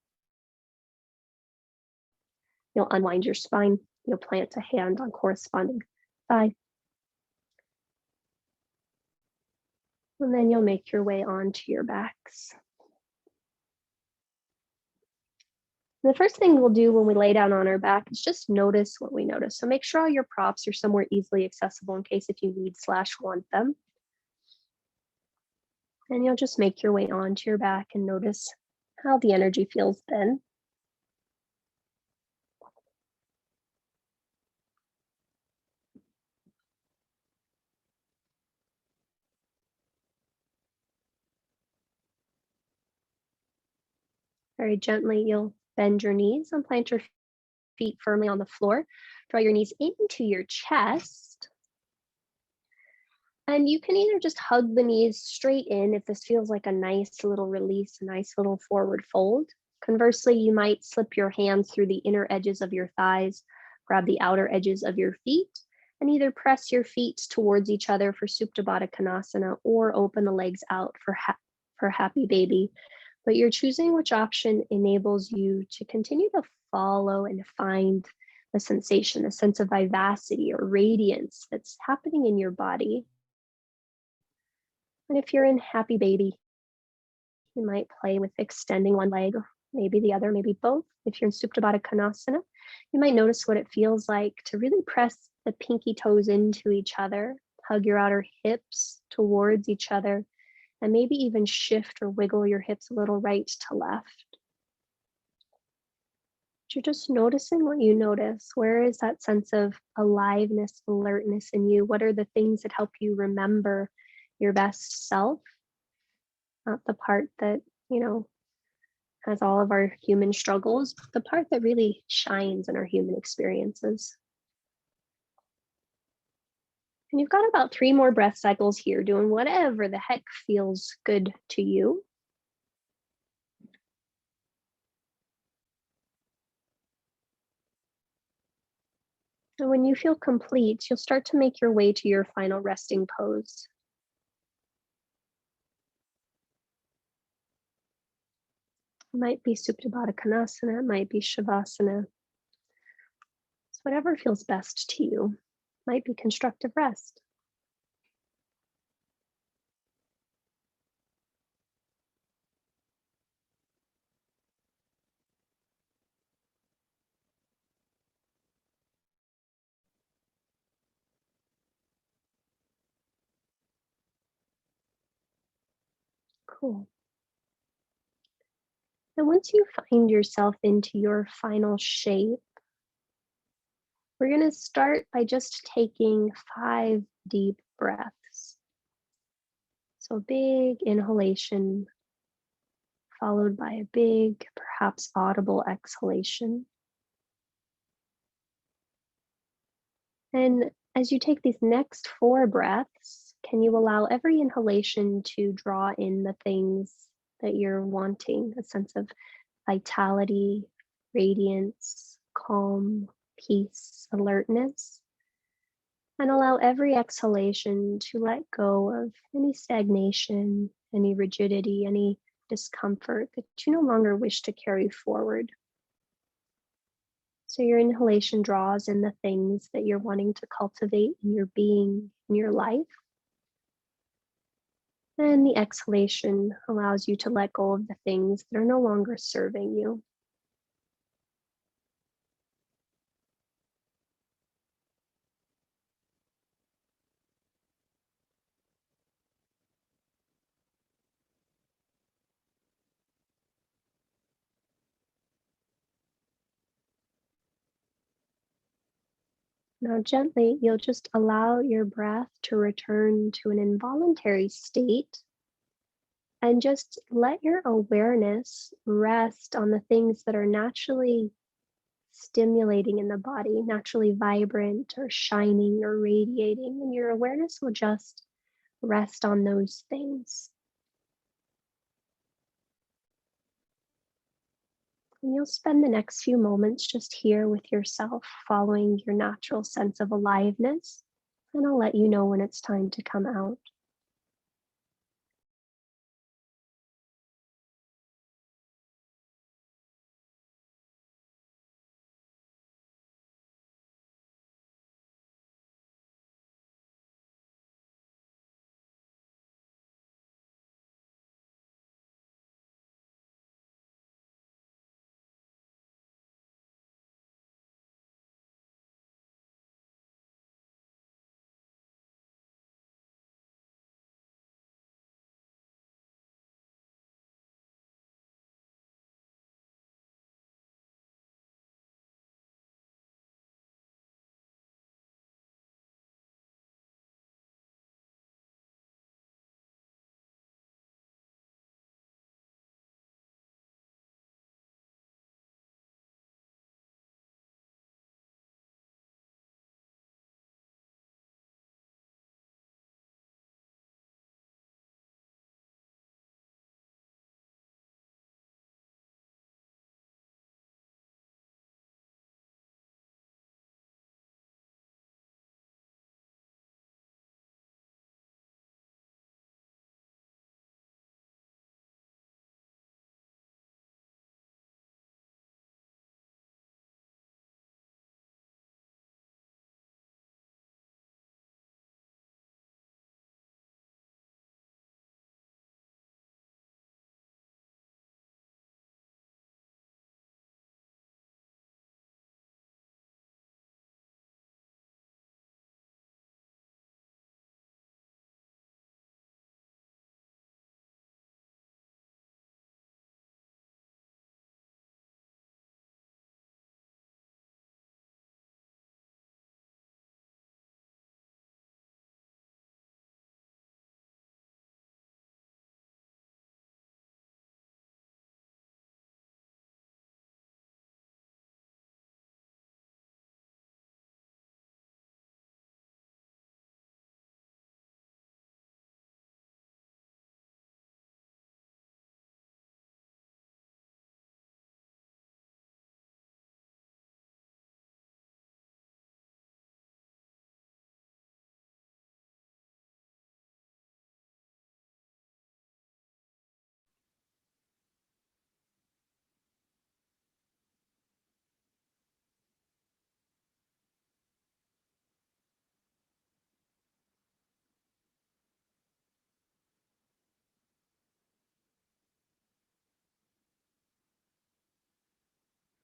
You'll unwind your spine. You'll plant a hand on corresponding thigh. And then you'll make your way onto your backs. The first thing we'll do when we lay down on our back is just notice what we notice. So make sure all your props are somewhere easily accessible in case if you need/want them. And you'll just make your way onto your back and notice how the energy feels then. Very gently, you'll bend your knees and plant your feet firmly on the floor. Draw your knees into your chest. And you can either just hug the knees straight in if this feels like a nice little release, a nice little forward fold. Conversely, you might slip your hands through the inner edges of your thighs, grab the outer edges of your feet, and either press your feet towards each other for Supta Baddha Konasana or open the legs out for Happy Baby. But you're choosing which option enables you to continue to follow and find the sensation, a sense of vivacity or radiance that's happening in your body. And if you're in Happy Baby, you might play with extending one leg, maybe the other, maybe both. If you're in Supta Baddha Konasana, you might notice what it feels like to really press the pinky toes into each other, hug your outer hips towards each other, and maybe even shift or wiggle your hips a little right to left. You're just noticing what you notice. Where is that sense of aliveness, alertness in you? What are the things that help you remember your best self? Not the part that, has all of our human struggles, but the part that really shines in our human experiences. And you've got about 3 more breath cycles here, doing whatever the heck feels good to you. And when you feel complete, you'll start to make your way to your final resting pose. It might be Supta Baddha Konasana, it might be Shavasana. It's whatever feels best to you. It might be constructive rest. Cool. And once you find yourself into your final shape, we're going to start by just taking 5 deep breaths. So, big inhalation, followed by a big, perhaps audible exhalation. And as you take these next 4 breaths, can you allow every inhalation to draw in the things that you're wanting, a sense of vitality, radiance, calm, peace, alertness? And allow every exhalation to let go of any stagnation, any rigidity, any discomfort that you no longer wish to carry forward. So your inhalation draws in the things that you're wanting to cultivate in your being, in your life. And the exhalation allows you to let go of the things that are no longer serving you. Now, gently, you'll just allow your breath to return to an involuntary state and just let your awareness rest on the things that are naturally stimulating in the body, naturally vibrant or shining or radiating. And your awareness will just rest on those things. And you'll spend the next few moments just here with yourself, following your natural sense of aliveness. And I'll let you know when it's time to come out.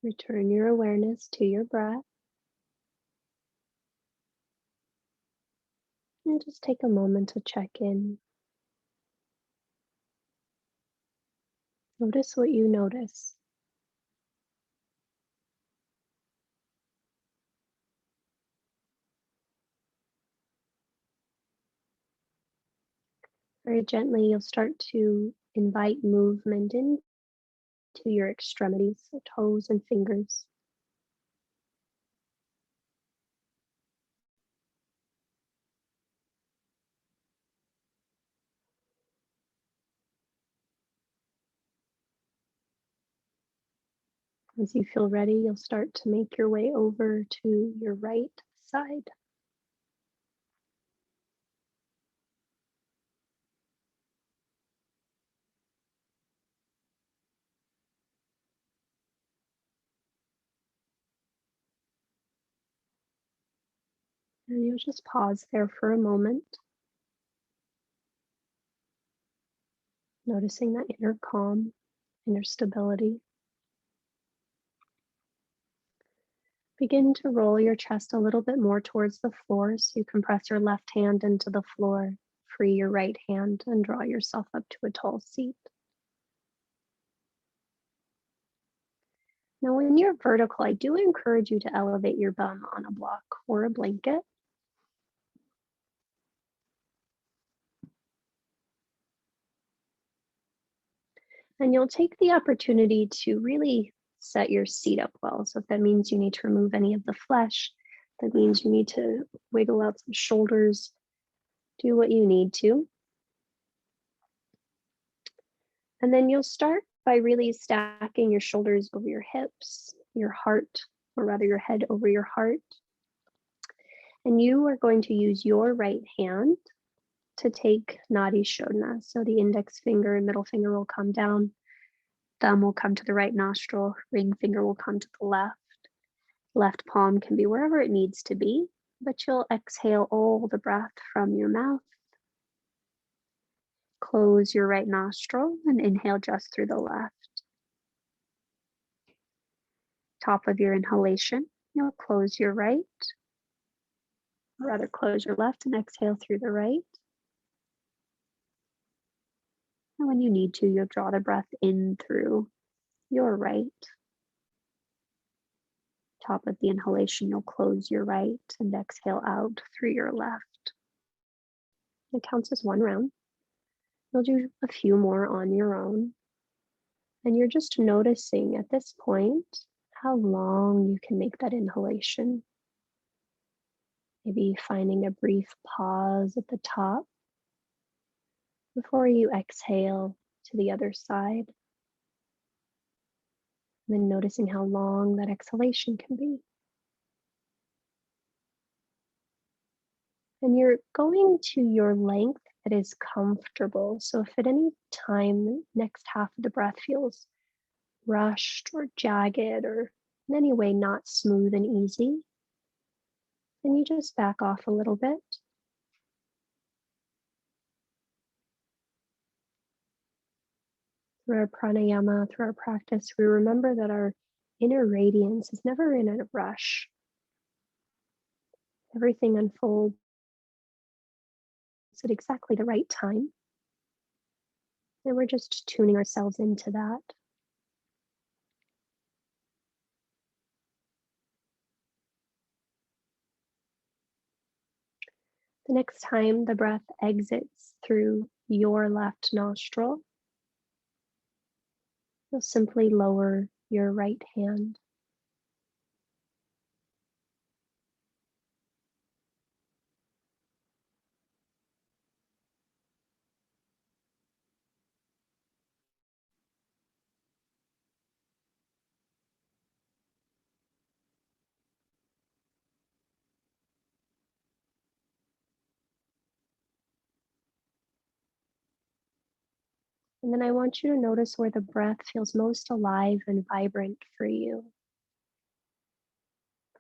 Return your awareness to your breath and just take a moment to check in. Notice what you notice. Very gently, you'll start to invite movement into your extremities, so toes and fingers. As you feel ready, you'll start to make your way over to your right side. And you'll just pause there for a moment, noticing that inner calm, inner stability. Begin to roll your chest a little bit more towards the floor so you can press your left hand into the floor, free your right hand, and draw yourself up to a tall seat. Now, when you're vertical, I do encourage you to elevate your bum on a block or a blanket. And you'll take the opportunity to really set your seat up well. So if that means you need to remove any of the flesh, that means you need to wiggle out some shoulders, do what you need to. And then you'll start by really stacking your shoulders over your hips, your heart, or rather your head over your heart. And you are going to use your right hand to take Nadi Shodhana. So the index finger and middle finger will come down, thumb will come to the right nostril, ring finger will come to the left. Left palm can be wherever it needs to be, but you'll exhale all the breath from your mouth. Close your right nostril and inhale just through the left. Top of your inhalation, you'll close your right, or rather close your left and exhale through the right. And when you need to, you'll draw the breath in through your right. Top of the inhalation, you'll close your right and exhale out through your left. It counts as one round. You'll do a few more on your own. And you're just noticing at this point how long you can make that inhalation. Maybe finding a brief pause at the top before you exhale to the other side. And then noticing how long that exhalation can be. And you're going to your length that is comfortable. So if at any time the next half of the breath feels rushed or jagged or in any way not smooth and easy, then you just back off a little bit. Through our pranayama, through our practice, we remember that our inner radiance is never in a rush. Everything unfolds at exactly the right time. And we're just tuning ourselves into that. The next time the breath exits through your left nostril, you'll simply lower your right hand. And then I want you to notice where the breath feels most alive and vibrant for you.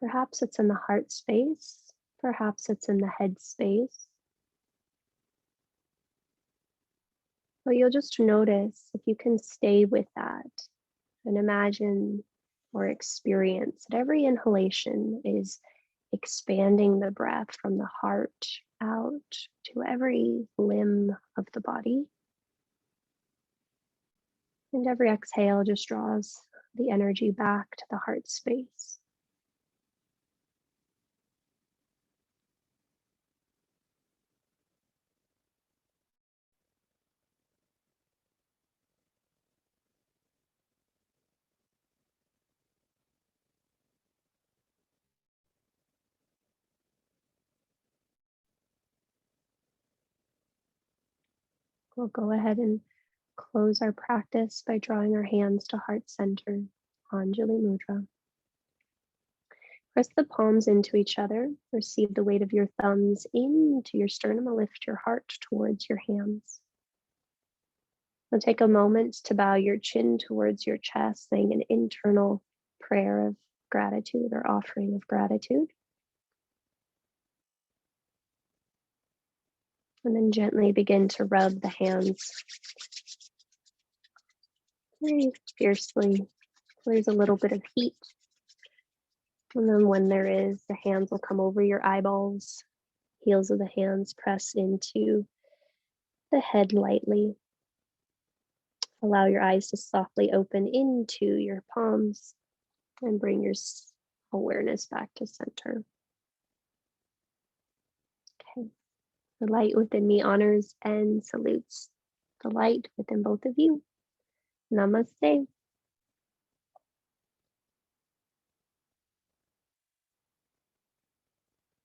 Perhaps it's in the heart space, perhaps it's in the head space. But you'll just notice if you can stay with that and imagine or experience that every inhalation is expanding the breath from the heart out to every limb of the body. And every exhale just draws the energy back to the heart space. We'll go ahead and close our practice by drawing our hands to heart center, Anjali Mudra. Press the palms into each other. Receive the weight of your thumbs into your sternum and lift your heart towards your hands. Now take a moment to bow your chin towards your chest, saying an internal prayer of gratitude or offering of gratitude. And then gently begin to rub the hands very fiercely. There's a little bit of heat. And then when there is, the hands will come over your eyeballs. Heels of the hands press into the head lightly. Allow your eyes to softly open into your palms and bring your awareness back to center. Okay. The light within me honors and salutes the light within both of you. Namaste.